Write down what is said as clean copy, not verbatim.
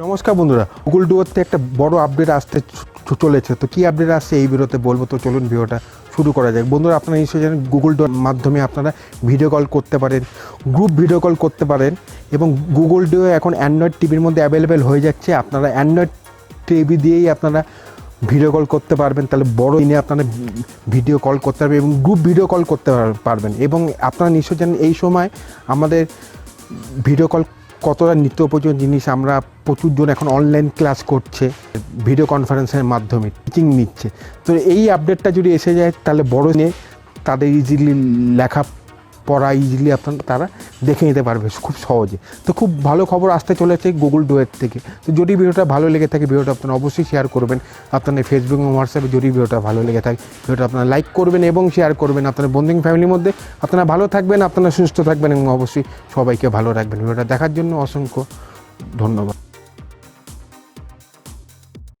নমস্কার বন্ধুরা, গুগল ডুয়োতে একটা বড় আপডেট আসতে চলেছে। তো কী আপডেট আসছে এই ভিডিওতে বলবো, তো চলুন ভিডিওটা শুরু করা যাক। বন্ধুরা, আপনারা নিশ্চয়ই জানেন গুগল ডুয়োর মাধ্যমে আপনারা ভিডিও কল করতে পারেন, গ্রুপ ভিডিও কল করতে পারেন এবং গুগল ডুয়ো এখন অ্যান্ড্রয়েড টিভির মধ্যে অ্যাভেলেবেল হয়ে যাচ্ছে। আপনারা অ্যান্ড্রয়েড টিভি দিয়েই আপনারা ভিডিও কল করতে পারবেন, তাহলে বড় দিনে আপনারা ভিডিও কল করতে পারবেন এবং গ্রুপ ভিডিও কল করতে পারবেন। এবং আপনারা নিশ্চয়ই জানেন এই সময় আমাদের ভিডিও কল কতটা নিত্য প্রয়োজনীয় জিনিস। আমরা প্রচুর জন এখন অনলাইন ক্লাস করছে, ভিডিও কনফারেন্সের মাধ্যমে টিচিং নিচ্ছে। তো এই আপডেটটা যদি এসে যায় তাহলে বড় নিয়ে তাদের ইজিলি লেখা পড়া ইজিলি তারা দেখে নিতে পারবে খুব সহজে। তো খুব ভালো খবর আসতে চলেছে গুগল ডুয়োর থেকে। তো যদি ভিডিওটা ভালো লেগে থাকে ভিডিওটা আপনারা অবশ্যই শেয়ার করবেন আপনাদের ফেসবুক এবং হোয়াটসঅ্যাপে। যদি ভিডিওটা ভালো লেগে থাকে ভিডিওটা আপনারা লাইক করবেন এবং শেয়ার করবেন আপনাদের বন্ধু ফ্যামিলির মধ্যে। আপনারা ভালো থাকবেন, আপনারা সুস্থ থাকবেন এবং অবশ্যই সবাইকে ভালো রাখবেন। ভিডিওটা দেখার জন্য অসংখ্য ধন্যবাদ।